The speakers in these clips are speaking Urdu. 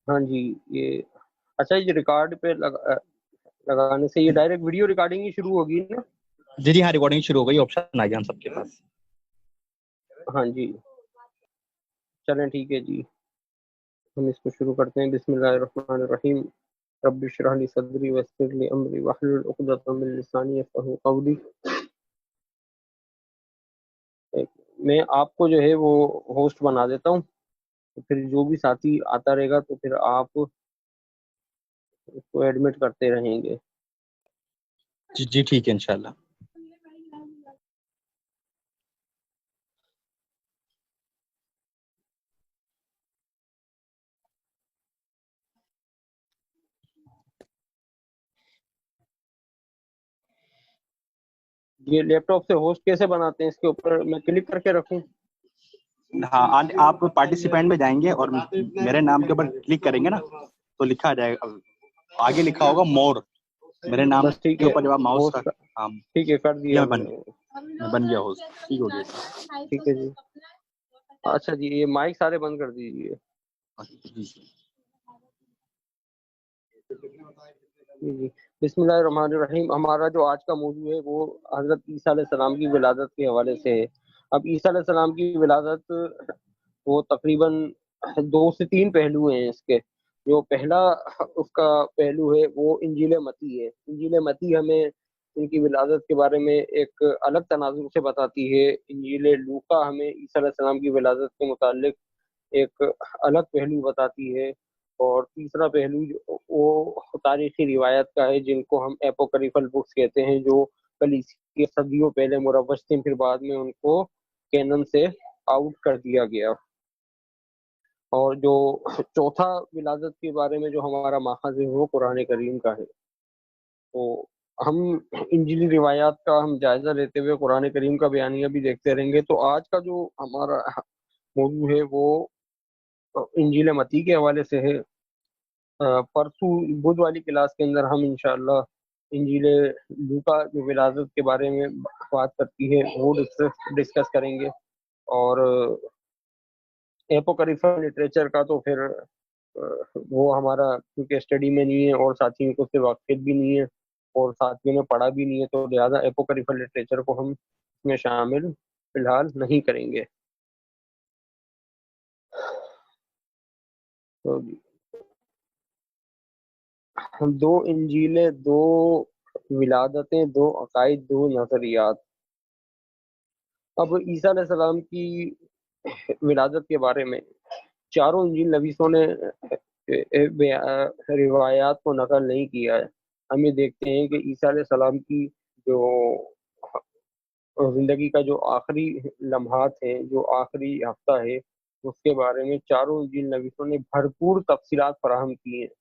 ہاں جی یہ اچھا، یہ ریکارڈ پہ لگانے سے یہ ڈائریکٹ ویڈیو ریکارڈنگ ہی شروع ہوگی نا؟ جی ہاں، ریکارڈنگ شروع ہو گئی، آپشن آ گیا ہم سب کے پاس. ہاں جی چلیں ٹھیک ہے جی، ہم اس کو شروع کرتے ہیں. بسم اللہ الرحمن الرحیم. رب اشرح لی صدری ویسر لی امری واحلل عقدۃ من لسانی یفقہوا قولی. میں آپ کو جو ہے وہ ہوسٹ بنا دیتا ہوں، تو پھر جو بھی ساتھی آتا رہے گا تو پھر آپ اس کو ایڈمٹ کرتے رہیں گے. جی ٹھیک ہے انشاءاللہ. یہ لیپ ٹاپ سے ہوسٹ کیسے بناتے ہیں؟ اس کے اوپر میں کلک کر کے رکھوں؟ ہاں، آپ پارٹیسپینٹ میں جائیں گے اور میرے نام کے اوپر کلک کریں گے نا تو لکھا آ جائے گا، آگے لکھا ہوگا مور، میرے نام بس ٹھیک کے ہے، اوپر جب آپ ماؤس ہوسٹ ہاں ٹھیک ہے کر دیا یہ میں نے. بن گیا ہوسٹ. ٹھیک ہو گیا. ٹھیک ہے جی. اچھا جی یہ مائک سارے بند کر دیجیے. جی بسم اللہ الرحمن الرحیم. ہمارا جو آج کا موضوع ہے وہ حضرت عیسیٰ علیہ السلام کی ولادت کے حوالے سے ہے. اب عیسیٰ علیہ السلام کی ولادت وہ تقریباً 2 سے 3 پہلو ہیں اس کے. جو پہلا اس کا پہلو ہے وہ انجیل متی ہے. انجیل متی ہمیں ان کی ولادت کے بارے میں ایک الگ تناظر سے بتاتی ہے. انجیل لوقا ہمیں عیسیٰ علیہ السلام کی ولادت کے متعلق ایک الگ پہلو بتاتی ہے. اور تیسرا پہلو وہ تاریخی روایت کا ہے جن کو ہم ایپوکریفل بکس کہتے ہیں، جو کلیسیا صدیوں پہلے مروج تھیں، پھر بعد میں ان کو کینن سے آؤٹ کر دیا گیا. اور جو چوتھا ولادت کے بارے میں جو ہمارا ماخذ ہے وہ قرآن کریم کا ہے. تو ہم انجیلی روایات کا ہم جائزہ لیتے ہوئے قرآن کریم کا بیانیہ بھی دیکھتے رہیں گے. تو آج کا جو ہمارا موضوع ہے وہ انجیل متی کے حوالے سے ہے. پرسوں بدھ والی کلاس کے اندر ہم انشاءاللہ انجیل لوکا جو ولادت کے بارے میں بات کرتی ہے وہ ڈسکس کریں گے. اور ایپوکریفل لٹریچر کا تو پھر وہ ہمارا کیونکہ اسٹڈی میں نہیں ہے اور ساتھیوں کو اس سے واقفیت بھی نہیں ہے اور ساتھیوں نے پڑھا بھی نہیں ہے، تو لہٰذا ایپوکریفل لٹریچر کو ہم اس میں شامل فی الحال نہیں کریں گے. تو 2 انجیلیں، 2 ولادتیں، 2 عقائد، 2 نظریات. اب عیسیٰ علیہ السلام کی ولادت کے بارے میں چاروں انجیل نویسوں نے روایات کو نقل نہیں کیا ہے. ہم یہ دیکھتے ہیں کہ عیسیٰ علیہ السلام کی جو زندگی کا جو آخری لمحات ہیں، جو آخری ہفتہ ہے، اس کے بارے میں چاروں انجیل نویسوں نے بھرپور تفصیلات فراہم کی ہیں.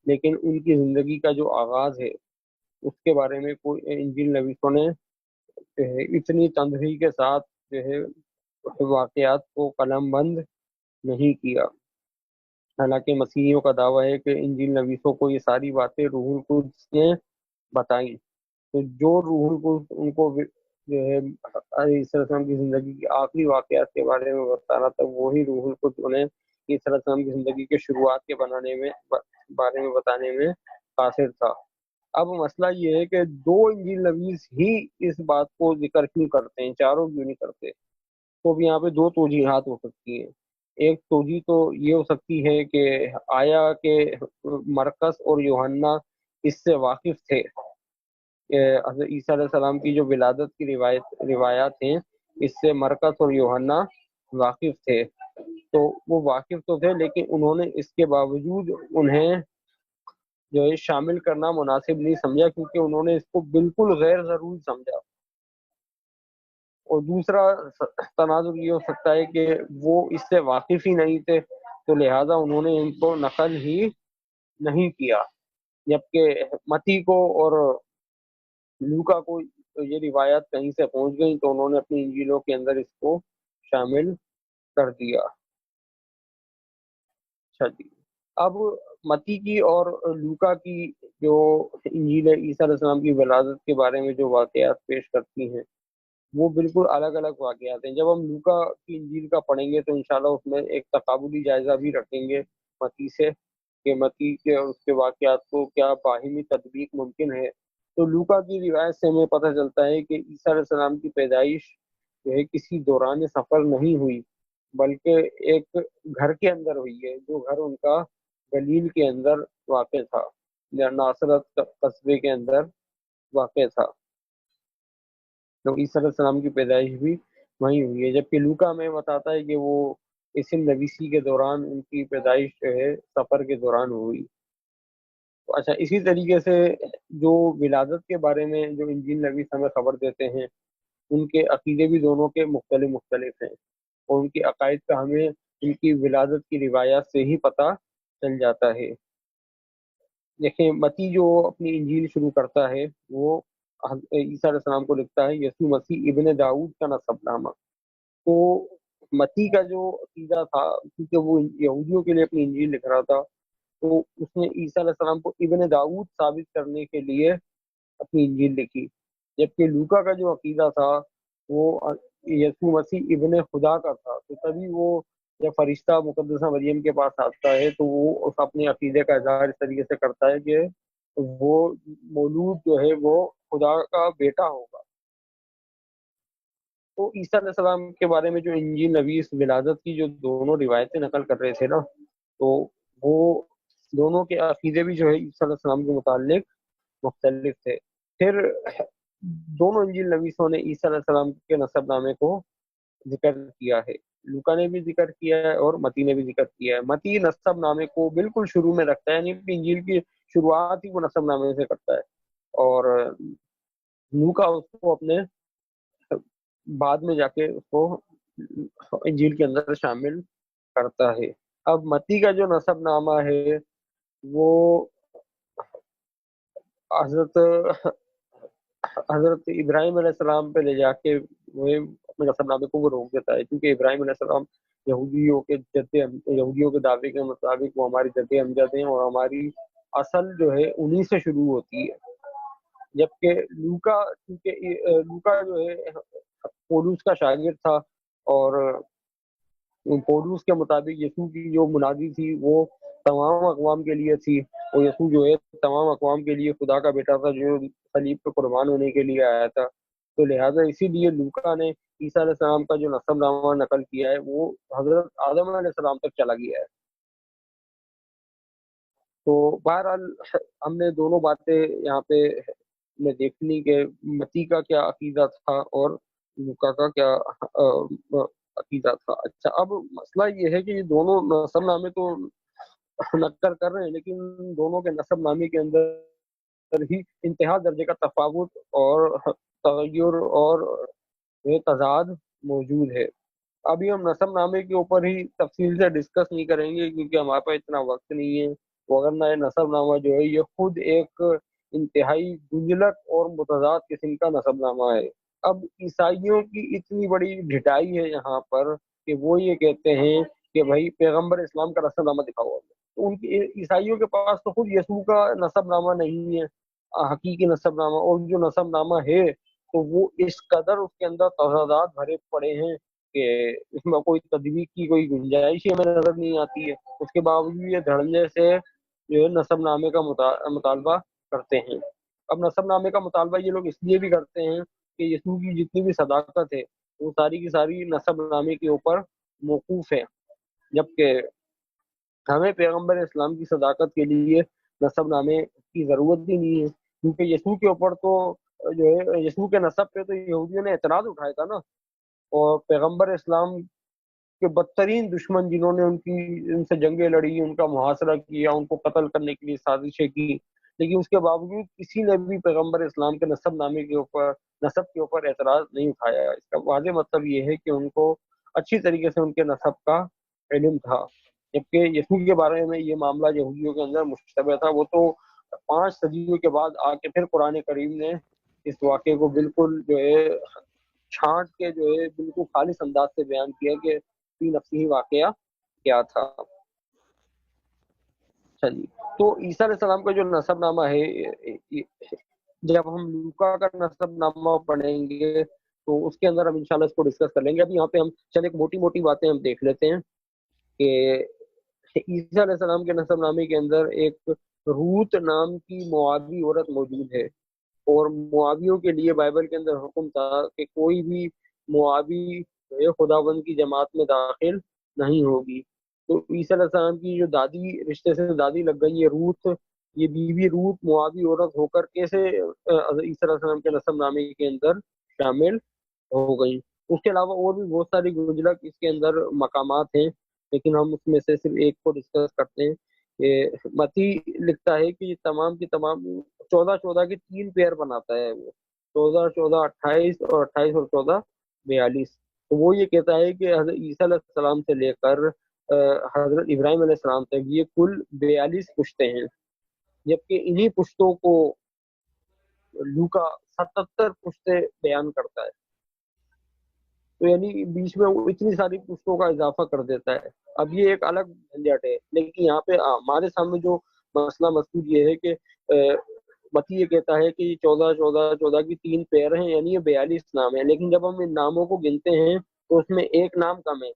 لیکن ان کی زندگی کا جو آغاز ہے اس کے بارے میں کوئی انجیل نویسوں نے اتنی تندہی کے ساتھ جو ہے واقعات کو قلم بند نہیں کیا. حالانکہ مسیحیوں کا دعویٰ ہے کہ انجیل نویسوں کو یہ ساری باتیں روح القدس نے بتائیں. تو جو روح القدس ان کو جو ہے عیسی علیہ السلام کی زندگی کی آخری واقعات کے بارے میں بتا رہا تھا، وہی روح القدس انہیں عیسی علیہ السلام کی زندگی کے شروعات کے بارے میں بتانے میں قاصر تھا. اب مسئلہ یہ ہے کہ 2 انجیل نویس ہی اس بات کو ذکر کیوں کرتے ہیں، چاروں کیوں نہیں کرتے؟ تو اب یہاں پہ 2 توجیحات ہو سکتی ہیں. ایک توجیہ تو یہ ہو سکتی ہے کہ آیا کہ مرکز اور یوحنا اس سے واقف تھے کہ حضرت عیسیٰ علیہ السلام کی جو ولادت کی روایات ہیں اس سے مرکز اور یوحنا واقف تھے. تو وہ واقف تو تھے لیکن انہوں نے اس کے باوجود انہیں جو ہے شامل کرنا مناسب نہیں سمجھا، کیونکہ انہوں نے اس کو بالکل غیر ضروری سمجھا. اور دوسرا تناظر یہ ہو سکتا ہے کہ وہ اس سے واقف ہی نہیں تھے، تو لہٰذا انہوں نے ان کو نقل ہی نہیں کیا. جبکہ متی کو اور لوکا کو یہ روایات کہیں سے پہنچ گئیں تو انہوں نے اپنی انجیلوں کے اندر اس کو شامل کر دیا. اچھا جی، اب متی کی اور لوکا کی جو انجیل عیسیٰ علیہ السلام کی ولادت کے بارے میں جو واقعات پیش کرتی ہیں وہ بالکل الگ الگ واقعات ہیں. جب ہم لوکا کی انجیل کا پڑھیں گے تو انشاءاللہ اس میں ایک تقابلی جائزہ بھی رکھیں گے متی سے. کہ متی کے اور اس کے واقعات کو کیا باہمی تطبیق ممکن ہے، تو لوکا کی روایت سے ہمیں پتہ چلتا ہے کہ عیسیٰ علیہ السلام کی پیدائش جو ہے کسی دوران سفر نہیں ہوئی، بلکہ ایک گھر کے اندر ہوئی ہے، جو گھر ان کا گلیل کے اندر واقع تھا، یا ناصرت قصبے کے اندر واقع تھا۔ تو عیسیٰ علیہ السلام کی پیدائش بھی وہیں ہوئی ہے، جبکہ لوکا میں بتاتا ہے کہ وہ اسم نویسی کے دوران ان کی پیدائش جو ہے سفر کے دوران ہوئی۔ اچھا، اسی طریقے سے جو ولادت کے بارے میں جو انجیل نویس ہمیں خبر دیتے ہیں، ان کے عقیدے بھی دونوں کے مختلف ہیں، اور ان کے عقائد کا ہمیں ان کی ولادت کی روایات سے ہی پتہ چل جاتا ہے۔ دیکھیں، متی جو اپنی انجیل شروع کرتا ہے وہ عیسیٰ علیہ السلام کو لکھتا ہے یسوع مسیح ابن داؤد کا نسب نامہ۔ تو متی کا جو عقیدہ تھا، کیونکہ وہ یہودیوں کے لیے اپنی انجیل لکھ رہا تھا، تو اس نے عیسیٰ علیہ السلام کو ابن داؤد ثابت کرنے کے لیے اپنی انجیل لکھی، جبکہ لوکا کا جو عقیدہ تھا وہ یسوع مسیح ابن خدا کا تھا۔ تو تبھی وہ جب فرشتہ مقدسہ مریم کے پاس آتا ہے تو وہ اس اپنے عقیدے کا اظہار اس طریقے سے کرتا ہے کہ وہ مولود جو ہے وہ خدا کا بیٹا ہوگا۔ تو عیسیٰ علیہ السلام کے بارے میں جو انجیل نویس ولادت کی جو دونوں روایتیں نقل کر رہے تھے نا، تو وہ دونوں کے عقیدے بھی جو ہے عیسیٰ علیہ السلام کے متعلق مختلف تھے۔ پھر دونوں انجیل نویسوں نے عیسیٰ علیہ السلام کے نسب نامے کو ذکر کیا ہے، لوکا نے بھی ذکر کیا ہے اور متی نے بھی ذکر کیا ہے۔ متی نسب نامے کو بالکل شروع میں رکھتا ہے، یعنی انجیل کی شروعات ہی وہ نسب نامے سے کرتا ہے، اور لوکا اس کو اپنے بعد میں جا کے اس کو انجیل کے اندر شامل کرتا ہے۔ اب متی کا جو نسب نامہ ہے وہ حضرت ابراہیم علیہ السلام پہ لے جا کے وہ اپنے نسب نامے کو وہ روک دیتا ہے، کیونکہ ابراہیم علیہ السلام یہودیوں کے دعوے کے مطابق وہ ہماری جد امجد ہیں، اور ہماری اصل جو ہے انہی سے شروع ہوتی ہے۔ جبکہ لوکا جو ہے پولوس کا شاگرد تھا، اور پولوس کے مطابق یسوع کی جو منادی تھی وہ تمام اقوام کے لیے تھی، اور یسوع جو ہے تمام اقوام کے لیے خدا کا بیٹا تھا جو صلیب پہ قربان ہونے کے لیے آیا تھا۔ تو لہٰذا اسی لیے لوکا نے عیسیٰ علیہ السلام کا جو نسب نامہ نقل کیا ہے وہ حضرت آدم علیہ السلام تک چلا گیا ہے۔ تو بہرحال ہم نے دونوں باتیں یہاں پہ نے دیکھ لی کہ متی کا کیا عقیدہ تھا اور لوکا کا کیا عقیدہ تھا۔ اچھا، اب مسئلہ یہ ہے کہ یہ دونوں نسب نامے تو نقل کر رہے ہیں، لیکن دونوں کے نسب نامے کے اندر ہی انتہا درجے کا تفاوت اور تغیر اور تضاد موجود ہے۔ ابھی ہم نسب نامے کے اوپر ہی تفصیل سے ڈسکس نہیں کریں گے، کیونکہ ہمارے پاس اتنا وقت نہیں ہے، وغیرہ یہ نسب نامہ جو ہے یہ خود ایک انتہائی گنجلک اور متضاد قسم کا نسب نامہ ہے۔ اب عیسائیوں کی اتنی بڑی ڈھٹائی ہے یہاں پر کہ وہ یہ کہتے ہیں کہ بھائی پیغمبر اسلام کا نسب نامہ دکھاؤ۔ تو ان کی عیسائیوں کے پاس تو خود یسوع کا نسب نامہ نہیں ہے، حقیقی نسب نامہ، اور جو نسب نامہ ہے تو وہ اس قدر اس کے اندر تضادات بھرے پڑے ہیں کہ اس میں کوئی تدبیر کی کوئی گنجائش ہی ہمیں نظر نہیں آتی ہے۔ اس کے باوجود یہ دھڑلے سے جو ہے نسب نامے کا مطالبہ کرتے ہیں۔ اب نسب نامے کا مطالبہ یہ لوگ اس لیے بھی کرتے ہیں کہ یسوع کی جتنی بھی صداقت ہے وہ ساری کی ساری نسب نامے کے اوپر موقوف ہے، جبکہ ہمیں پیغمبر اسلام کی صداقت کے لیے نسب نامے کی ضرورت بھی نہیں ہے، کیونکہ یسوع کے اوپر تو جو ہے یسوع کے نسب پہ تو یہودیوں نے اعتراض اٹھایا تھا نا، اور پیغمبر اسلام کے بدترین دشمن جنہوں نے ان سے جنگیں لڑی، ان کا محاصرہ کیا، ان کو قتل کرنے کے لیے سازشیں کی، لیکن اس کے باوجود کسی نے بھی پیغمبر اسلام کے نسب کے اوپر اعتراض نہیں اٹھایا۔ اس کا واضح مطلب یہ ہے کہ ان کو اچھی طریقے سے ان کے نسب کا علم تھا، جبکہ یسوع کے بارے میں یہ معاملہ یہودیوں کے اندر مشتبہ تھا۔ وہ تو 5 صدیوں کے بعد آ کے پھر قرآن کریم نے اس واقعے کو بالکل جو ہے چھانٹ کے جو ہے بالکل خالص انداز سے بیان کیا کہ فی نفسی واقعہ کیا تھا۔ اچھا جی، تو عیسیٰ علیہ السلام کا جو نسب نامہ ہے، جب ہم لوکا کا نسب نامہ پڑھیں گے تو اس کے اندر ہم انشاءاللہ اس کو ڈسکس کر لیں گے۔ ابھی یہاں پہ ہم چند ایک موٹی موٹی باتیں ہم دیکھ لیتے ہیں کہ عیسیٰ علیہ السلام کے نسب نامے کے اندر ایک روت نام کی موابی عورت موجود ہے، اور معاویوں کے لیے بائبل کے اندر حکم تھا کہ کوئی بھی معاوی خداوند کی جماعت میں داخل نہیں ہوگی۔ تو عیسیٰ علیہ السلام کی جو دادی، رشتے سے دادی لگ گئی ہے روت، یہ بیوی روت معاوی عورت ہو کر کیسے عیسیٰ علیہ السلام کے نسب نامے کے اندر شامل ہو گئی۔ اس کے علاوہ اور بھی بہت ساری گنجلک اس کے اندر مقامات ہیں، لیکن ہم اس میں سے صرف ایک کو ڈسکس کرتے ہیں۔ کہ متی لکھتا ہے کہ یہ تمام کی تمام 14 کے 3 پیئر بناتا ہے وہ، 14 14 28 اور 28 اور 14 42۔ تو وہ یہ کہتا ہے کہ حضرت عیسیٰ علیہ السلام سے لے کر حضرت ابراہیم علیہ السلام تک یہ کل 42 پشتیں ہیں، جبکہ انہی پشتوں کو لوکا 77 پشتیں بیان کرتا ہے۔ تو یعنی بیچ میں وہ اتنی ساری پشتوں کا اضافہ کر دیتا ہے۔ اب یہ ایک الگ جھنجٹ ہے، لیکن یہاں پہ ہمارے سامنے جو مسئلہ مذکور یہ ہے کہ متی یہ کہتا ہے کہ یہ 14 کی 3 پیر ہیں، یعنی یہ 42 نام ہیں، لیکن جب ہم ان ناموں کو گنتے ہیں تو اس میں ایک نام کم ہے،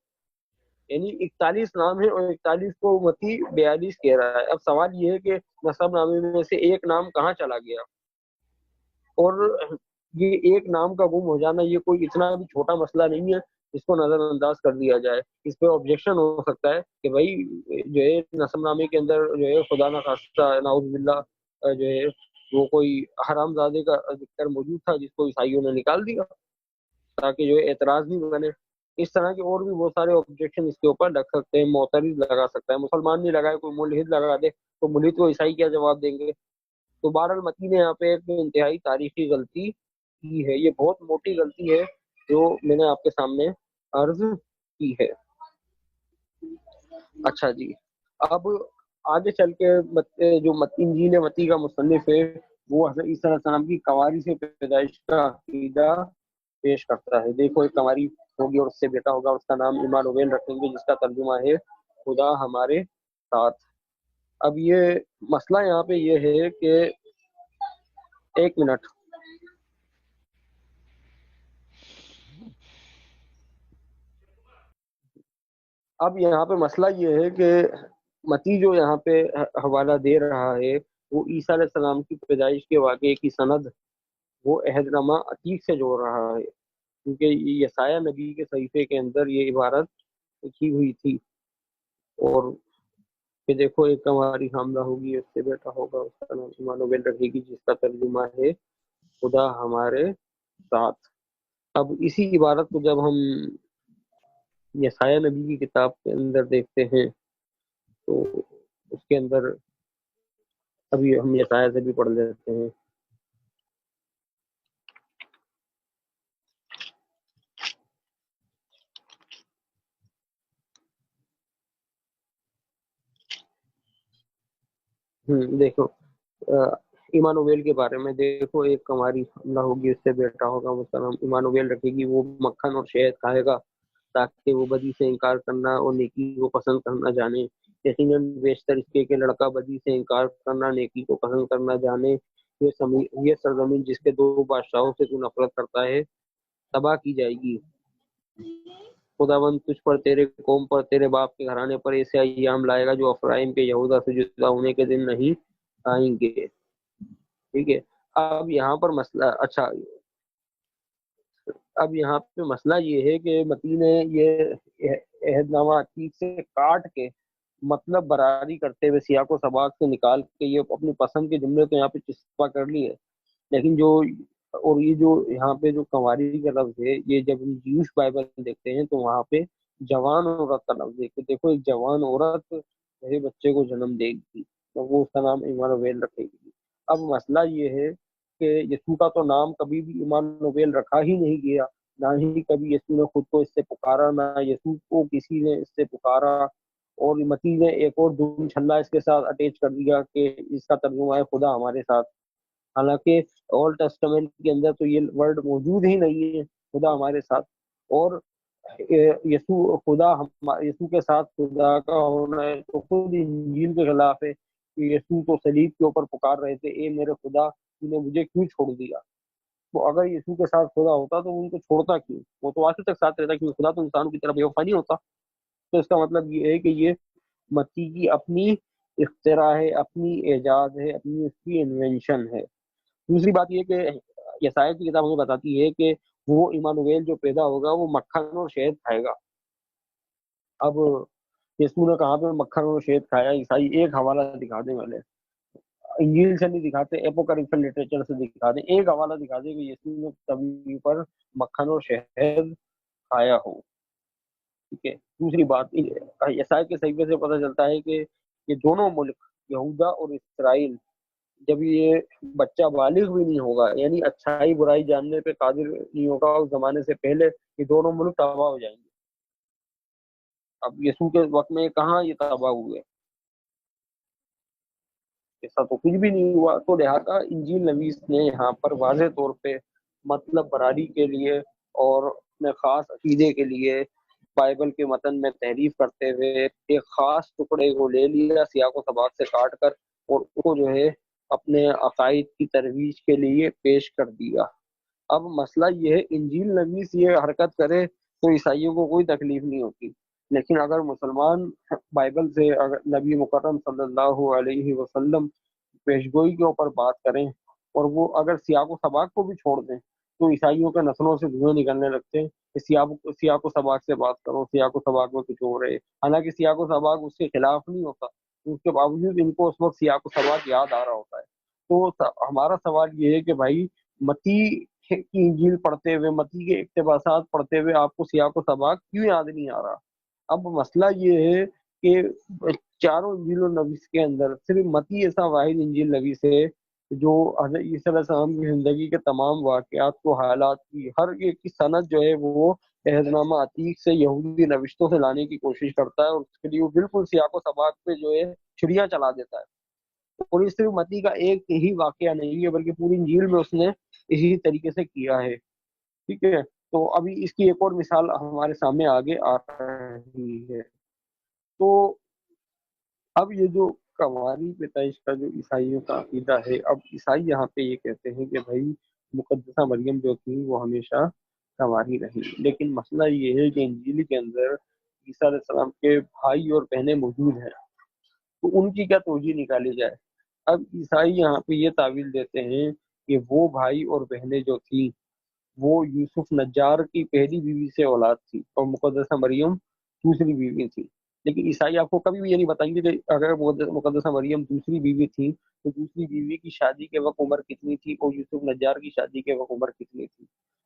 یعنی 41 نام ہے، اور 41 کو متی 42 کہہ رہا ہے۔ اب سوال یہ ہے کہ نسب نامے میں سے ایک نام کہاں چلا گیا؟ اور یہ ایک نام کا گم ہو جانا یہ کوئی اتنا بھی چھوٹا مسئلہ نہیں ہے جس کو نظر انداز کر دیا جائے۔ اس پہ آبجیکشن ہو سکتا ہے کہ بھائی جو ہے نسب نامے کے اندر جو ہے خدا نہ خواستہ نعوذ باللہ جو ہے وہ کوئی حرام زادے کا ذکر موجود تھا جس کو عیسائیوں نے نکال دیا تاکہ جو ہے اعتراض نہیں بنے۔ اس طرح کے اور بھی بہت سارے آبجیکشن اس کے اوپر لگ سکتے ہیں، معترض لگا سکتا ہے، مسلمان نہیں لگائے کوئی ملحد لگا دے تو ملحد کو عیسائی کیا جواب دیں گے؟ تو بہرحال متی نے یہاں پہ ایک انتہائی تاریخی غلطی کی ہے، یہ بہت موٹی غلطی ہے جو میں نے آپ کے سامنے عرض کی ہے۔ اچھا جی، اب آگے چل کے جو انجیل متی کا مصنف ہے وہ حضرت عیسیٰ علیہ السلام کی کنواری سے پیدائش کا عقیدہ پیش کرتا ہے۔ دیکھو ایک کنواری ہوگی اور اس سے بیٹا ہوگا، اس کا نام ایمانویل رکھیں گے، جس کا ترجمہ ہے خدا ہمارے ساتھ۔ اب یہ مسئلہ یہاں پہ یہ ہے کہ ایک منٹ، اب یہاں پہ مسئلہ یہ ہے کہ متی جو یہاں پہ حوالہ دے رہا ہے وہ عیسیٰ علیہ السلام کی پیدائش کے واقعے کی سند وہ عہد نامہ عتیق سے جوڑ رہا ہے، کیونکہ یسایہ نبی کے صحیفے کے اندر یہ عبارت لکھی ہوئی تھی۔ اور کہ دیکھو ایک ہماری حاملہ ہوگی، اس سے بیٹا ہوگا، اس کا نام ایمانویل رکھے گی، جس کا ترجمہ ہے خدا ہمارے ساتھ۔ اب اسی عبارت کو جب ہم یسایہ نبی کی کتاب کے اندر دیکھتے ہیں تو اس کے اندر ابھی ہم یسایہ سے بھی پڑھ لیتے ہیں۔ دیکھو ایمانویل کے بارے میں، دیکھو ایک کماری حملہ ہوگی، اس سے بیٹا ہوگا، اس کا نام ایمانویل رکھے گی، وہ مکھن اور شہد کھائے گا تاکہ وہ بدی سے انکار کرنا اور نیکی کو پسند کرنا جانے۔ یقیناً بیشتر اس کے کہ لڑکا بدی سے انکار کرنا نیکی کو پسند کرنا جانے، یہ سرزمین جس کے 2 بادشاہوں سے تو نفرت کرتا ہے تباہ کی جائے گی۔ خداوند تجھ پر، تیرے قوم پر، تیرے باپ کے گھرانے پر ایسے ایام لائے گا جو افرائیم کے یہودا سے جدا ہونے کے دن نہیں آئیں گے۔ ٹھیک ہے، اب یہاں پر مسئلہ، اچھا اب یہاں پہ مسئلہ یہ ہے کہ متی نے یہ عہد نامہ عتیق سے کاٹ کے مطلب براری کرتے ہوئے سیاق و سباق سے نکال کے یہ اپنی پسند کے جملے تو یہاں پہ چسپا کر لی ہے، لیکن جو اور یہ جو یہاں پہ جو کنواری کا لفظ ہے، یہ جب ہم جیوش بائبل دیکھتے ہیں تو وہاں پہ جوان عورت کا لفظ ہے کہ دیکھو ایک جوان عورت میرے بچے کو جنم دے گی تو وہ اس کا نام ایمانویل رکھے گی۔ اب مسئلہ یہ ہے کہ یسوع کا تو نام کبھی بھی ایمانویل رکھا ہی نہیں گیا، نہ ہی کبھی یسوع نے خود کو اس سے پکارا، نہ یسوع کو کسی نے اس سے پکارا، اور متی نے ایک اور دم چھلا اس کے ساتھ اٹیچ کر دیا کہ اس کا ترجمہ ہے خدا ہمارے ساتھ۔ حالانکہ اولڈ ٹیسٹمنٹ کے اندر تو یہ ورڈ موجود ہی نہیں ہے خدا ہمارے ساتھ، اور یسوع خدا یسوع کے ساتھ خدا کا ہونا ہے تو خود انجیل کے خلاف ہے کہ یسوع تو صلیب کے اوپر پکار رہے تھے، اے میرے خدا تو نے مجھے کیوں چھوڑ دیا؟ تو اگر یسوع کے ساتھ خدا ہوتا تو ان کو چھوڑتا کیوں؟ وہ تو آخر تک ساتھ رہتا، کیونکہ خدا تو انسانوں کی طرف بے وفا نہیں ہوتا۔ تو اس کا مطلب یہ ہے کہ یہ متی کی اپنی اختراع ہے، اپنی ایجاد ہے، اپنی اس کی انوینشن ہے۔ دوسری بات یہ کہ یسایا کی کتاب ہمیں بتاتی ہے کہ وہ ایمانویل جو پیدا ہوگا وہ مکھن اور شہد کھائے گا۔ اب یسوع نے کہاں پہ مکھن اور شہد کھایا؟ عیسائی ایک حوالہ دکھا دیں، والے انجیل سے نہیں دکھاتے، اپوکریفل لٹریچر سے دکھا دیں، ایک حوالہ دکھا دیں کہ یسوع نے کبھی پر مکھن اور شہد کھایا ہو۔ ٹھیک ہے۔ دوسری بات یسایا کے صحیفے سے پتہ چلتا ہے کہ یہ دونوں ملک یہودا اور اسرائیل جب یہ بچہ بالغ بھی نہیں ہوگا، یعنی اچھائی برائی جاننے پہ قادر نہیں ہوگا اس زمانے سے پہلے، یہ دونوں ملک تباہ ہو جائیں گے۔ اب یسوع کے وقت میں کہاں یہ تباہ ہوئے؟ ایسا تو کچھ بھی نہیں ہوا۔ تو لہٰذا انجیل نویس نے یہاں پر واضح طور پہ مطلب براری کے لیے اور اپنے خاص عقیدے کے لیے بائبل کے متن میں تحریف کرتے ہوئے ایک خاص ٹکڑے کو لے لیا سیاق و سباق سے کاٹ کر، اور اس کو جو ہے اپنے عقائد کی ترویج کے لیے پیش کر دیا۔ اب مسئلہ یہ ہے، انجیل نویس یہ حرکت کرے تو عیسائیوں کو کوئی تکلیف نہیں ہوتی، لیکن اگر مسلمان بائبل سے اگر نبی مکرم صلی اللہ علیہ وسلم پیشگوئی کے اوپر بات کریں اور وہ اگر سیاق و سباق کو بھی چھوڑ دیں تو عیسائیوں کے نسلوں سے دھوئیں نکلنے لگتے ہیں کہ سیاق و سباق سے بات کرو، سیاق و سباق میں کچھ ہو رہے، حالانکہ سیاق و سباق اس کے خلاف نہیں ہوتا، اس کے باوجود ان کو اس وقت سیاق و سباق یاد آ رہا ہوتا ہے۔ تو ہمارا سوال یہ ہے کہ بھائی متی کی انجیل پڑھتے ہوئے، متی کے اقتباسات پڑھتے ہوئے آپ کو سیاق و سباق کیوں یاد نہیں آ رہا؟ اب مسئلہ یہ ہے کہ چاروں انجیل و نویس کے اندر صرف متی ایسا واحد انجیل نویس ہے جو حضرت عیسیٰ علیہ السلام کی زندگی کے تمام واقعات کو، حالات کی ہر ایک کی سند جو ہے وہ عہد نامہ عتیق سے یہودی نوشتوں سے لانے کی کوشش کرتا ہے، اور اس کے لیے وہ بالکل سیاق و سباق پہ جو ہے چھڑیاں چلا دیتا ہے۔ اور یہ صرف متی کا ایک ہی واقعہ نہیں ہے بلکہ پوری انجیل میں اس نے اسی طریقے سے کیا ہے۔ ٹھیک ہے۔ تو ابھی اس کی ایک اور مثال ہمارے سامنے آگے آ رہی ہے۔ تو اب یہ جو کنواری پیدائش کا جو عیسائیوں کا عقیدہ ہے، اب عیسائی یہاں پہ یہ کہتے ہیں کہ بھائی مقدسہ مریم جو تھی وہ ہمیشہ کنواری رہی، لیکن مسئلہ یہ ہے کہ انجیل کے اندر عیسیٰ علیہ السلام کے بھائی اور بہنیں موجود ہیں، تو ان کی کیا توجیہ نکالی جائے؟ اب عیسائی یہاں پہ یہ تعویل دیتے ہیں کہ وہ بھائی اور بہنیں جو تھیں وہ یوسف نجار کی پہلی بیوی سے اولاد تھی اور مقدسہ مریم دوسری بیوی تھی۔ لیکن عیسائی آپ کو کبھی بھی یہ نہیں بتائیں گے کہ اگر مقدسہ مریم دوسری بیوی تھی تو دوسری بیوی کی شادی کے وقت عمر کتنی تھی اور یوسف نجار کی شادی کے وقت عمر کتنی تھی۔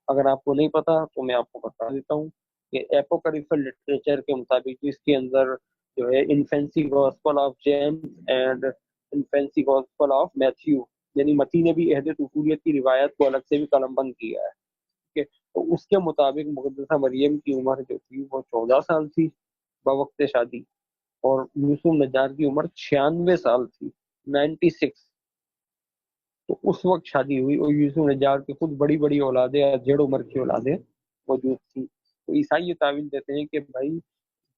اگر آپ کو نہیں پتا تو میں آپ کو بتا دیتا ہوں کہ ایپوکریفل لٹریچر کے مطابق اس کے اندر جو ہے infancy gospel of James and infancy gospel of Matthew, یعنی متی نے بھی عہد طفولیت کی روایت کو الگ سے بھی قلم بند کیا ہے کہ تو اس کے مطابق مقدسہ مریم کی عمر جو تھی وہ 14 سال تھی بوقت شادی، اور یوسف نجار کی عمر 96 سال تھی، 96۔ تو اس وقت شادی ہوئی اور یوسف نجار کی خود بڑی بڑی اولادیں، جڑ عمر کی اولادیں موجود تھی۔ تو عیسائی یہ تعویل دیتے ہیں کہ بھائی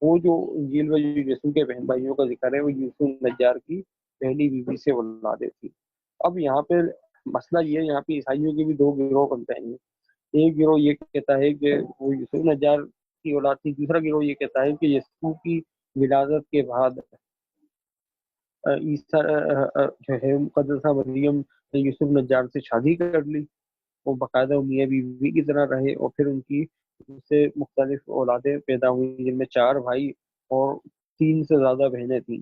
وہ جو انجیل میں جو یسوع کے بہن بھائیوں کا ذکر ہے وہ یوسف نجار کی پہلی بیوی سے اولادیں تھی۔ اب یہاں پہ مسئلہ یہ ہے، یہاں پہ عیسائیوں کے بھی دو گروہ بنتے ہیں۔ ایک گروہ یہ کہتا ہے کہ وہ یوسف نجار کی اولاد تھی، دوسرا گروہ یہ کہتا ہے کہ یسوع کی ولادت کے بعد عیسیٰ جو ہے مقدسہ مریم نے یوسف نجار سے شادی کر لی، وہ باقاعدہ میاں بیوی کی طرح رہے، اور پھر ان کی ان سے مختلف اولادیں پیدا ہوئیں جن میں 4 بھائی اور 3 سے زیادہ بہنیں تھیں۔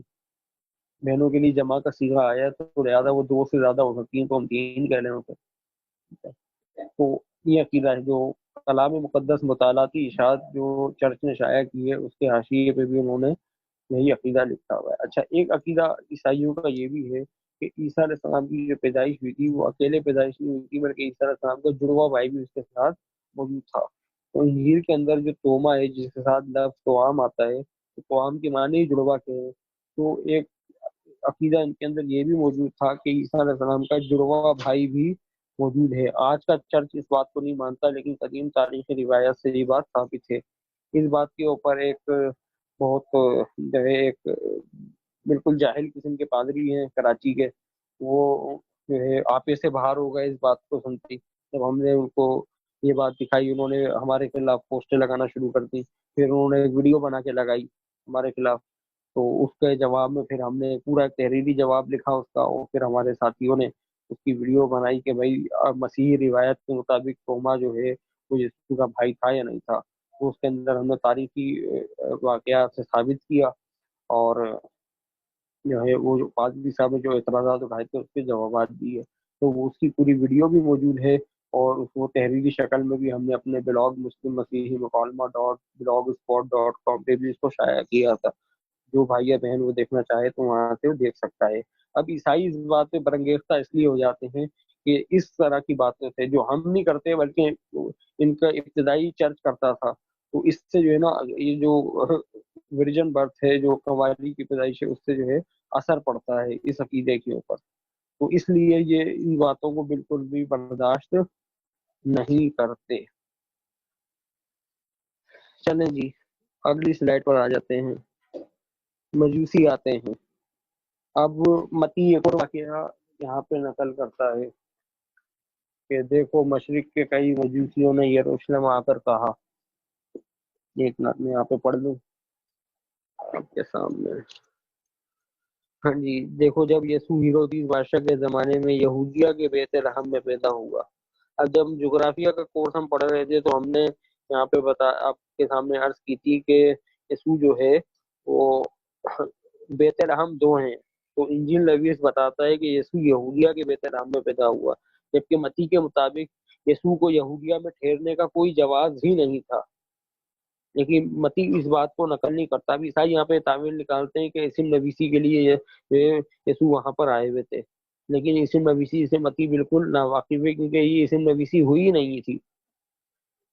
بہنوں کے لیے جمع کا صیغہ آیا تو لہٰذا وہ 2 سے زیادہ ہو سکتی ہیں تو ہم 3 کہہ لیں اسے۔ تو یہ عقیدہ ہے جو کلام مقدس مطالعاتی اشاعت جو چرچ نے شائع کی ہے اس کے حاشیے پہ بھی انہوں نے یہی عقیدہ لکھا ہوا ہے۔ اچھا، ایک عقیدہ عیسائیوں کا یہ بھی ہے کہ عیسیٰ علیہ السلام کی جو پیدائش ہوئی تھی وہ اکیلے پیدائش نہیں ہوئی تھی بلکہ عیسیٰ علیہ السلام کا جڑواں بھائی بھی اس کے ساتھ موجود تھا۔ تو انجیل کے اندر جو توما ہے جس کے ساتھ لفظ توام آتا ہے، تو توام کے معنی ہی جڑواں کے ہیں۔ تو ایک عقیدہ ان کے اندر یہ بھی موجود تھا کہ عیسیٰ علیہ السلام کا جڑواں بھائی بھی موجود ہے۔ آج کا چرچ اس بات کو نہیں مانتا، لیکن قدیم تاریخی روایت سے یہ بات ثابت ہے۔ اس بات کے اوپر ایک بہت جو ہے ایک بالکل جاہل قسم کے پادری ہیں کراچی کے، وہ جو ہے آپے سے باہر ہو گئے اس بات کو سنتی، جب ہم نے ان کو یہ بات دکھائی انہوں نے ہمارے خلاف پوسٹیں لگانا شروع کر دی، پھر انہوں نے ایک ویڈیو بنا کے لگائی ہمارے خلاف۔ تو اس کے جواب میں پھر ہم نے پورا تحریری جواب لکھا اس کا، اور پھر ہمارے ساتھیوں نے اس کی ویڈیو بنائی کہ بھائی مسیحی روایت کے مطابق توما جو ہے وہ یسوع کا بھائی تھا یا نہیں تھا۔ تو اس کے اندر ہم نے تاریخی واقعات سے ثابت کیا، اور جو ہے وہ جو پادری صاحب نے جو اعتراضات اٹھائے تھے اس کے جوابات دیے۔ تو وہ اس کی پوری ویڈیو بھی موجود ہے، اور اس کو تحریری شکل میں بھی ہم نے اپنے بلاگ مسلم مسیحی مکالمہ dot blogspot dot com پہ بھی اس کو شائع کیا تھا۔ جو بھائی یا بہن وہ دیکھنا چاہے تو وہاں سے وہ دیکھ سکتا ہے۔ اب عیسائی اس بات پہ برانگیختہ اس لیے ہو جاتے ہیں کہ اس طرح کی باتیں سے جو ہم نہیں کرتے بلکہ ان کا ابتدائی چرچ کرتا تھا، تو اس سے جو ہے نا یہ جو ورجن برتھ ہے، جو قوالی کی پیدائش ہے، اس سے جو ہے اثر پڑتا ہے اس عقیدے کے اوپر۔ تو اس لیے یہ ان باتوں کو بالکل بھی برداشت نہیں کرتے۔ چلیں جی، اگلی سلائڈ پر آ جاتے ہیں۔ مجوسی آتے ہیں۔ اب متی ایک اور واقعہ یہاں پہ نقل کرتا ہے کہ دیکھو مشرق کے کئی مجوسیوں نے یروشلم آ کر کہا، ایک منٹ میں یہاں پہ پڑھ لوں آپ کے سامنے۔ ہاں جی، دیکھو جب یسوع ہیرودیس بادشاہ کے زمانے میں یہودیہ کے بیت لحم میں پیدا ہوا۔ اب جب جغرافیہ کا کورس ہم پڑھ رہے تھے تو ہم نے یہاں پہ آپ کے سامنے عرض کی تھی کہ یسوع جو ہے وہ بیت لحم دو ہیں۔ تو انجیل لویس بتاتا ہے کہ یسوع یہودیہ کے بیت لحم میں پیدا ہوا، جبکہ متی کے مطابق یسوع کو یہودیہ میں ٹھہرنے کا کوئی جواز ہی نہیں تھا۔ لیکن متی اس بات کو نقل نہیں کرتا۔ بھی عیسائی یہاں پہ تعویل نکالتے ہیں کہ اسم نویسی کے لیے یسوع وہاں پر آئے ہوئے تھے، لیکن اسم نویسی سے متی بالکل ناواقف ہے، کیونکہ یہ اسم نویسی ہوئی نہیں تھی۔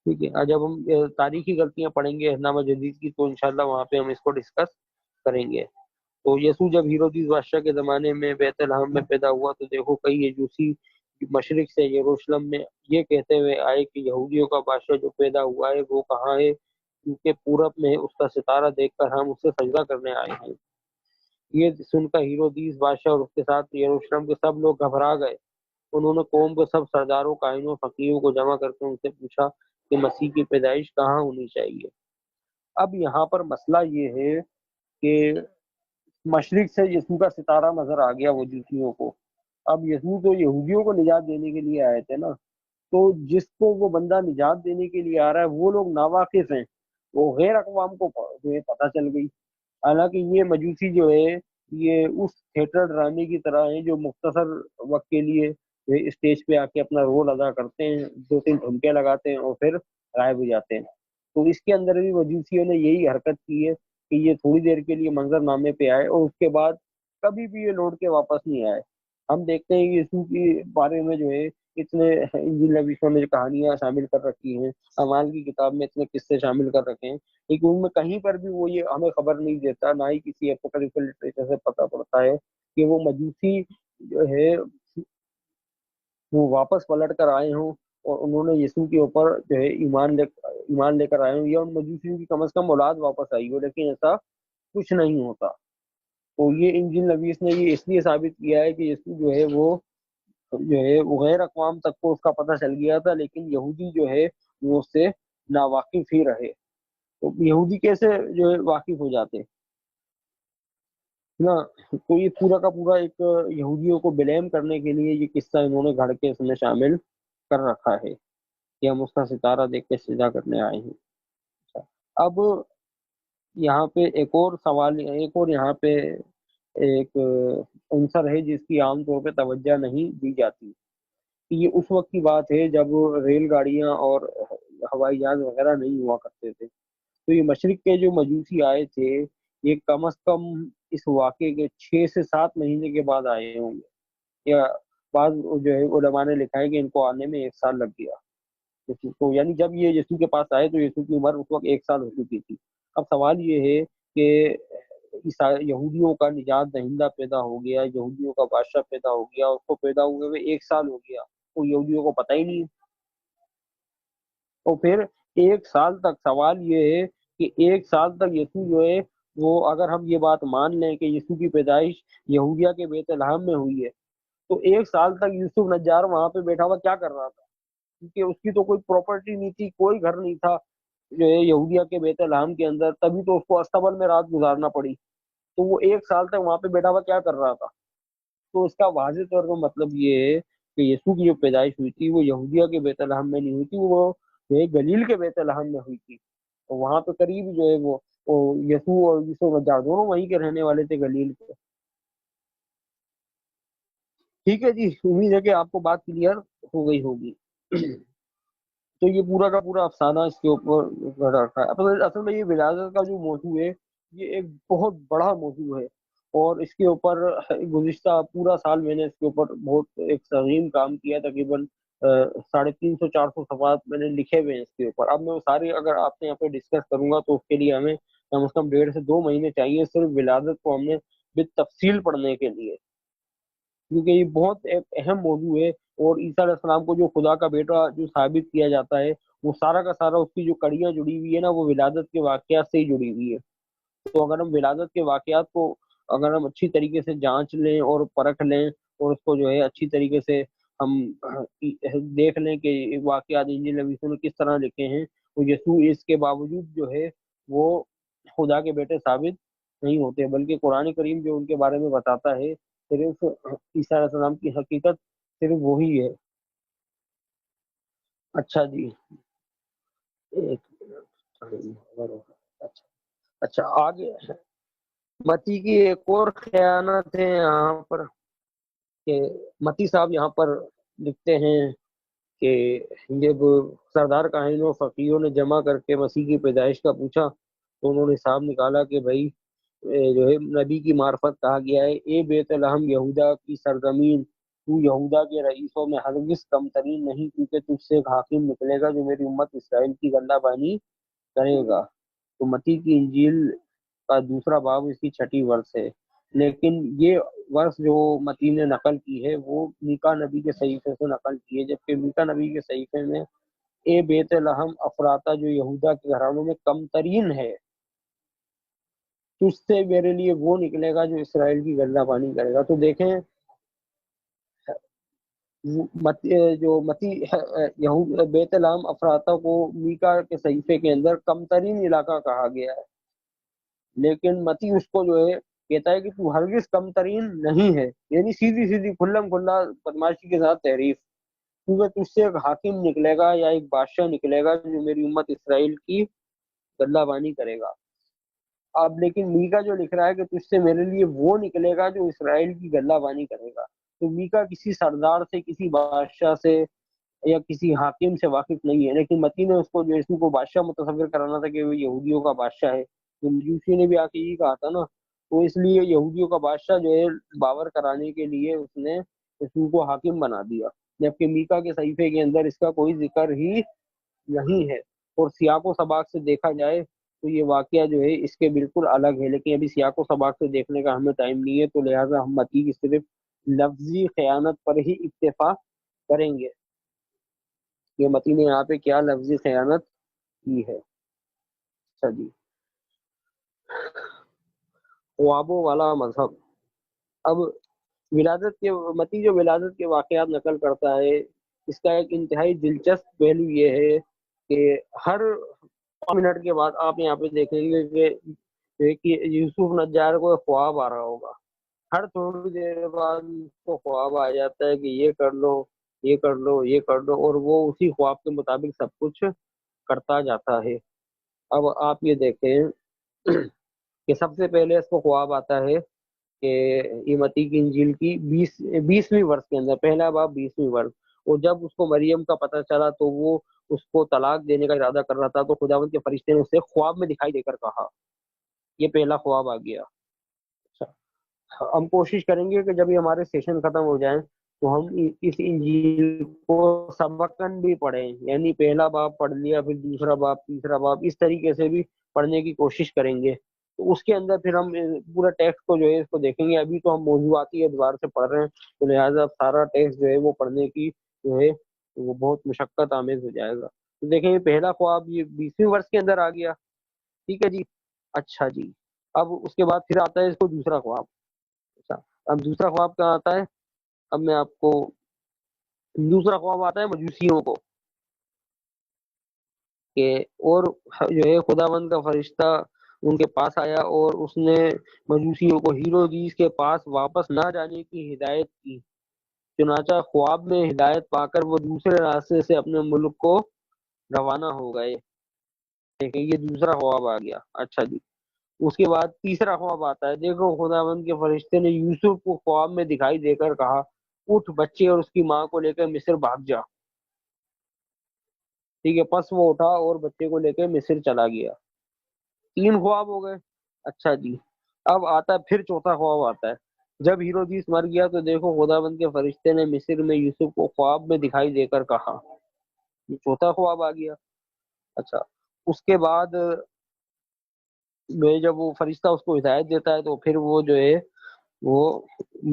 ٹھیک ہے، اور جب ہم تاریخی غلطیاں پڑھیں گے احنامہ جدید کی تو انشاءاللہ وہاں پہ ہم اس کو ڈسکس کریں گے۔ تو یسوع جب ہیرودیس بادشاہ کے زمانے میں بیت لحم میں پیدا ہوا تو دیکھو کئی یجوسی مشرق سے یروشلم میں یہ کہتے ہوئے آئے کہ یہودیوں کا بادشاہ جو پیدا ہوا ہے وہ کہاں ہے، کیونکہ پورب میں اس کا ستارہ دیکھ کر ہم اس سے سجدہ کرنے آئے ہیں۔ یہ سن کر ہیرودیس بادشاہ اور اس کے ساتھ یروشلم کے سب لوگ گھبرا گئے۔ انہوں نے قوم کے سب سرداروں، کاہنوں، فقیروں کو جمع کر کے ان سے پوچھا کہ مسیح کی پیدائش کہاں ہونی چاہیے۔ اب یہاں پر مسئلہ یہ ہے کہ مشرق سے یسوع کا ستارہ نظر آ گیا وجوسیوں کو۔ اب یسوع تو یہودیوں کو نجات دینے کے لیے آئے تھے نا، تو جس کو وہ بندہ نجات دینے کے لیے آ رہا ہے وہ لوگ ناواقف ہیں، وہ غیر اقوام کو جو ہے پتہ چل گئی۔ حالانکہ یہ مجوسی جو ہے یہ اس تھیٹر ڈرامے کی طرح ہیں جو مختصر وقت کے لیے اسٹیج پہ آ کے اپنا رول ادا کرتے ہیں، دو تین ٹھمکے لگاتے ہیں اور پھر غائب ہو جاتے ہیں۔ تو اس کے اندر بھی مجوسیوں نے یہی حرکت کی ہے کہ یہ تھوڑی دیر کے لیے منظر نامے پہ آئے اور اس کے بعد کبھی بھی یہ لوٹ کے واپس نہیں آئے۔ ہم دیکھتے ہیں کہ یسوع کے بارے میں جو ہے اتنے انجیل نویسوں نے کہانیاں شامل کر رکھی ہیں، اعمال کی کتاب میں اتنے قصے شامل کر رکھے ہیں، لیکن ان میں کہیں پر بھی وہ یہ ہمیں خبر نہیں دیتا، نہ ہی کسی اپوکریفل لٹریچر سے پتہ پڑتا ہے کہ وہ مجوسی جو ہے وہ واپس پلٹ کر آئے ہوں اور انہوں نے یسوع کے اوپر جو ہے ایمان لے کر آئے ہوں، یا ان مجوسیوں کی کم از کم اولاد واپس آئی ہو، لیکن ایسا کچھ نہیں ہوتا۔ تو یہ انجیل نویس نے یہ اس لیے ثابت کیا ہے کہ یسوع جو ہے وہ غیر اقوام تک کو اس کا پتہ چل گیا تھا، لیکن یہودی جو ہے وہ اس سے ناواقف ہی رہے۔ تو یہودی کیسے جو ہے واقف ہو جاتے نا؟ تو یہ پورا کا پورا ایک یہودیوں کو بلیم کرنے کے لیے یہ قصہ انہوں نے گھڑ کے اس میں شامل کر رکھا ہے کہ ہم اس کا ستارہ دیکھ کے سجدہ کرنے آئے ہیں۔ اب یہاں پہ ایک اور سوال، ایک اور یہاں پہ ایک عنصر ہے جس کی عام طور پہ توجہ نہیں دی جاتی۔ یہ اس وقت کی بات ہے جب ریل گاڑیاں اور ہوائی جہاز وغیرہ نہیں ہوا کرتے تھے۔ تو یہ مشرق کے جو مجوسی آئے تھے یہ کم از کم اس واقعے کے 6 سے 7 مہینے کے بعد آئے ہوں گے، یا بعض جو ہے علماء نے لکھا ہے کہ ان کو آنے میں 1 سال لگ گیا یسوع کو، یعنی جب یہ یسوع کے پاس آئے تو یسوع کی عمر اس وقت 1 سال ہو چکی تھی۔ اب سوال یہ ہے کہ یہودیوں کا نجات دہندہ پیدا ہو گیا، یہودیوں کا بادشاہ پیدا ہو گیا، اس کو پیدا ہوئے ہوئے 1 سال ہو گیا، تو یہودیوں کو پتہ ہی نہیں ہے۔ تو پھر 1 سال تک سوال یہ ہے کہ 1 سال تک یسوع جو ہے وہ، اگر ہم یہ بات مان لیں کہ یسوع کی پیدائش یہودیہ کے بیت لحم میں ہوئی ہے، تو 1 سال تک یوسف نجار وہاں پہ بیٹھا ہوا کیا کر رہا تھا؟ کیونکہ اس کی تو کوئی پراپرٹی نہیں تھی، کوئی گھر نہیں تھا جو ہے یہودیہ کے بیت لحم کے اندر، تبھی تو اس کو استبل میں رات گزارنا پڑی۔ تو وہ 1 سال تک وہاں پہ بیٹھا ہوا کیا کر رہا تھا؟ تو اس کا واضح طور پر مطلب یہ ہے کہ یسوع کی جو پیدائش ہوئی تھی وہ یہودیہ کے بیت لحم میں نہیں ہوئی تھی، وہ جو ہے گلیل کے بیت لحم میں ہوئی تھی. تو وہاں پہ قریب جو ہے وہ یسوع اور یوسف نجار دونوں وہیں کے رہنے والے تھے، گلیل کے. ٹھیک ہے جی، امید ہے کہ آپ کو بات کلیئر ہو گئی ہوگی. تو یہ پورا کا پورا افسانہ اس کے اوپر گھڑ رکھا ہے. اصل میں یہ ولادت کا جو موضوع ہے یہ ایک بہت بڑا موضوع ہے، اور اس کے اوپر گزشتہ پورا سال میں نے اس کے اوپر بہت ایک سنگین کام کیا. تقریباً 350 400 صفحات میں نے لکھے ہوئے ہیں اس کے اوپر. اب میں وہ سارے اگر آپ سے یہاں پہ ڈسکس کروں گا تو اس کے لیے ہمیں کم از کم 1.5 سے 2 مہینے چاہیے صرف ولادت کو ہم نے بالتفصیل پڑھنے کے لیے، کیونکہ یہ بہت ایک اہم موضوع ہے. اور عیسیٰ علیہ السلام کو جو خدا کا بیٹا جو ثابت کیا جاتا ہے وہ سارا کا سارا اس کی جو کڑیاں جڑی ہوئی ہے نا وہ ولادت کے واقعات سے ہی جڑی ہوئی ہے. تو اگر ہم ولادت کے واقعات کو اگر ہم اچھی طریقے سے جانچ لیں اور پرکھ لیں اور اس کو جو ہے اچھی طریقے سے ہم دیکھ لیں کہ واقعات انجیل نبیوں نے کس طرح لکھے ہیں، تو یسوع اس کے باوجود جو ہے وہ خدا کے بیٹے ثابت نہیں ہوتے، بلکہ قرآن کریم جو ان کے بارے میں بتاتا ہے صرف عیسیٰ علیہ السلام کی حقیقت صرف وہی ہے. اچھا جی، ایک منٹ. اچھا اچھا، آگے متی کی ایک اور خیانت ہے یہاں پر کہ متی صاحب یہاں پر لکھتے ہیں کہ جب سردار کاہنوں و فقیہوں نے جمع کر کے مسیح کی پیدائش کا پوچھا تو انہوں نے حساب نکالا کہ بھائی جو ہے نبی کی معرفت کہا گیا ہے، اے بیت لحم یہودا کی سرزمین، تو یہودا کے رئیسوں میں ہرگز کم ترین نہیں، کیونکہ تجھ سے ایک حاکم نکلے گا جو میری امت اسرائیل کی گلہ بانی کرے گا. تو متی کی انجیل کا 2 باب اس کی 6 ورس ہے. لیکن یہ ورس جو متی نے نقل کی ہے وہ میکا نبی کے صحیفے سے نقل کی ہے، جبکہ میکا نبی کے صحیفے میں اے بیت لحم افراطہ جو یہودا کے گھرانوں میں کم ترین ہے، تجھ سے میرے لیے وہ نکلے گا جو اسرائیل کی گلہ بانی کرے گا. تو دیکھیں جو متی بیت لحم افراطہ کو میکا کے صحیفے کے اندر کم ترین علاقہ کہا گیا ہے، لیکن متی اس کو جو ہے کہتا ہے کہ تو ہرگز کم ترین نہیں ہے، یعنی سیدھی سیدھی کھلم کھلا بدماشی کے ساتھ تحریف، کیونکہ تجھ سے ایک حاکم نکلے گا یا ایک بادشاہ نکلے گا جو میری امت اسرائیل کی گلہ بانی کرے گا. اب لیکن میکا جو لکھ رہا ہے کہ تجھ سے میرے لیے وہ نکلے گا جو اسرائیل کی گلہ بانی کرے گا. تو میکا کسی سردار سے، کسی بادشاہ سے یا کسی حاکم سے واقف نہیں ہے، لیکن متی نے اس کو جو اس کو بادشاہ متصور کرانا تھا کہ وہ یہودیوں کا بادشاہ ہے. تو مجوسی نے بھی آ کے یہی کہا تھا نا، تو اس لیے یہودیوں کا بادشاہ جو ہے باور کرانے کے لیے اس نے یسوع کو حاکم بنا دیا، جبکہ میکا کے صحیفے کے اندر اس کا کوئی ذکر ہی نہیں ہے. اور سیاق و سباق سے دیکھا جائے تو یہ واقعہ جو ہے اس کے بالکل الگ ہے، لیکن ابھی سیاق و سباق سے دیکھنے کا ہمیں ٹائم نہیں ہے، تو لہٰذا ہم متی کی صرف لفظی خیانت پر ہی اکتفا کریں گے کہ متی نے یہاں پہ کیا لفظی خیانت کی ہے. اچھا جی، خوابوں والا مذہب. اب ولادت کے متی جو ولادت کے واقعات نقل کرتا ہے اس کا ایک انتہائی دلچسپ پہلو یہ ہے کہ ہر 5 منٹ کے بعد آپ یہاں پہ دیکھیں گے کہ یوسف نجار کو ایک خواب آ رہا ہوگا. ہر تھوڑی دیر بعد اس کو خواب آ جاتا ہے کہ یہ کر لو، یہ کر لو، یہ کر لو، اور وہ اسی خواب کے مطابق سب کچھ کرتا جاتا ہے. اب آپ یہ دیکھیں کہ سب سے پہلے اس کو خواب آتا ہے کہ یہ متی کی انجیل کی 20ویں ورس کے اندر، پہلا باب 20ویں ورس. اور جب اس کو مریم کا پتہ چلا تو وہ اس کو طلاق دینے کا ارادہ کر رہا تھا، تو خداوند کے فرشتے نے اسے خواب میں دکھائی دے کر کہا. یہ پہلا خواب آ گیا. ہم کوشش کریں گے کہ جب یہ ہمارے سیشن ختم ہو جائیں تو ہم اس انجیل کو سبقن بھی پڑھیں، یعنی پہلا باب پڑھ لیا، پھر دوسرا باب، تیسرا باب، اس طریقے سے بھی پڑھنے کی کوشش کریں گے. تو اس کے اندر پھر ہم پورا ٹیکسٹ کو جو ہے اس کو دیکھیں گے. ابھی تو ہم موضوعاتی اعتبار سے پڑھ رہے ہیں، تو لہٰذا سارا ٹیکسٹ جو ہے وہ پڑھنے کی جو ہے وہ بہت مشقت آمیز ہو جائے گا. تو دیکھیں یہ پہلا خواب یہ 20ویں ورس کے اندر آ گیا. ٹھیک ہے جی. اچھا جی، اب اس کے بعد پھر آتا ہے اس کو دوسرا خواب. اچھا، اب دوسرا خواب کہاں آتا ہے؟ اب میں آپ کو دوسرا خواب آتا ہے مجوسیوں کو کہ اور جو ہے خداوند کا فرشتہ ان کے پاس آیا اور اس نے مجوسیوں کو ہیرودیس کے پاس واپس نہ جانے کی ہدایت کی۔ چنانچہ خواب میں ہدایت پا کر وہ دوسرے راستے سے اپنے ملک کو روانہ ہو گئے۔ دیکھیں یہ دوسرا خواب آ گیا۔ اچھا جی، اس کے بعد تیسرا خواب آتا ہے۔ دیکھو خداوند کے فرشتے نے یوسف کو خواب میں دکھائی دے کر کہا، اٹھ بچے اور اس کی ماں کو لے کر مصر بھاگ جا۔ ٹھیک ہے، پس وہ اٹھا اور بچے کو لے کے مصر چلا گیا۔ تین خواب ہو گئے۔ اچھا جی، اب آتا ہے پھر چوتھا خواب آتا ہے۔ جب ہیرودیس مر گیا تو دیکھو خداوند کے فرشتے نے مصر میں یوسف کو خواب میں دکھائی دے کر کہا۔ یہ چوتھا خواب آ گیا۔ اچھا، اس کے بعد میں جب وہ فرشتہ اس کو ہدایت دیتا ہے تو پھر وہ جو ہے وہ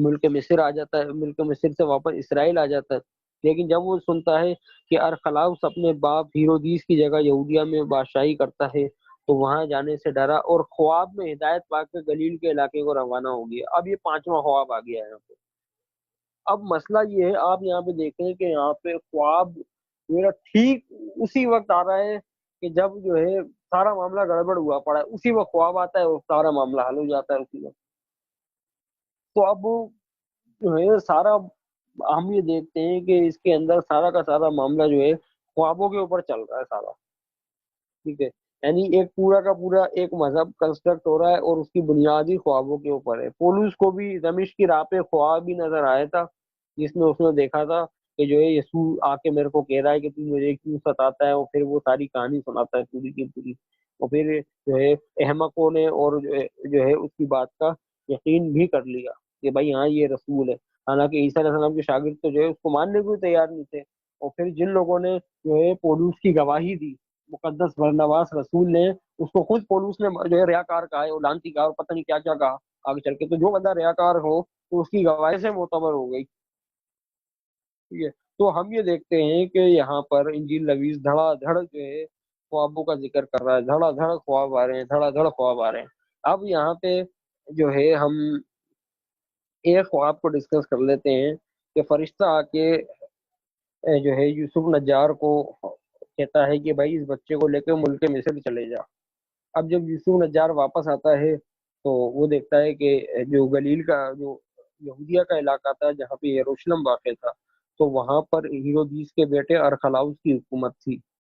ملک مصر آ جاتا ہے، ملک مصر سے واپس اسرائیل آ جاتا ہے۔ لیکن جب وہ سنتا ہے کہ ارخلاؤس اپنے باپ ہیرودیس کی جگہ یہودیہ میں بادشاہی کرتا ہے تو وہاں جانے سے ڈرا اور خواب میں ہدایت پا کے گلیل کے علاقے کو روانہ ہو گیا۔ اب یہ پانچواں خواب آ گیا ہے یہاں پہ۔ اب مسئلہ یہ ہے، آپ یہاں پہ دیکھیں کہ یہاں پہ خواب میرا ٹھیک اسی وقت آ رہا ہے کہ جب جو ہے سارا معاملہ گڑبڑ ہوا پڑا ہے، اسی وقت خواب آتا ہے اور سارا معاملہ حل ہو جاتا ہے اسی وقت۔ تو اب جو ہے سارا ہم یہ دیکھتے ہیں کہ اس کے اندر سارا کا سارا معاملہ جو ہے خوابوں کے اوپر چل رہا ہے سارا، ٹھیک ہے، یعنی ایک پورا کا پورا ایک مذہب کنسٹرکٹ ہو رہا ہے اور اس کی بنیادی خوابوں کے اوپر ہے۔ پولس کو بھی دمشق کی راہ پہ خواب بھی نظر آیا تھا جس میں اس نے دیکھا تھا کہ جو ہے یسوع آ کے میرے کو کہہ رہا ہے کہ تو مجھے کیوں ستاتا ہے، اور پھر وہ ساری کہانی سناتا ہے پوری کی پوری، اور پھر جو ہے احمقوں نے اور جو ہے اس کی بات کا یقین بھی کر لیا کہ بھائی ہاں یہ رسول ہے، حالانکہ عیسیٰ علیہ السلام کے شاگرد تو جو ہے اس کو ماننے کو بھی تیار نہیں تھے۔ اور پھر جن لوگوں نے جو ہے پولس کی گواہی دی، مقدس برنواس رسول نے اس کو خود پولس نے جو ہے ریاکار کہا ہے اور لعنتی کہا اور پتہ نہیں کیا کیا کہا آگے چل کے، تو جو بندہ ریاکار ہو تو اس کی گواہی سے معتبر ہو گئی، ٹھیک ہے۔ تو ہم یہ دیکھتے ہیں کہ یہاں پر انجیل نویس دھڑا دھڑ جو ہے خوابوں کا ذکر کر رہا ہے، دھڑا دھڑ خواب آ رہے ہیں، دھڑا دھڑ خواب آ رہے ہیں۔ اب یہاں پہ جو ہے ہم ایک خواب کو ڈسکس کر لیتے ہیں کہ فرشتہ آ کے جو ہے یوسف نجار کو کہتا ہے کہ بھائی اس بچے کو لے کے ملک مصر چلے جا۔ اب جب یوسف نجار واپس آتا ہے تو وہ دیکھتا ہے کہ جو گلیل کا جو یہودیہ کا علاقہ تھا جہاں پہ یروشلم واقع تھا، تو وہاں پر ہیرودیس کے بیٹے ارخلاؤس کی حکومت تھی۔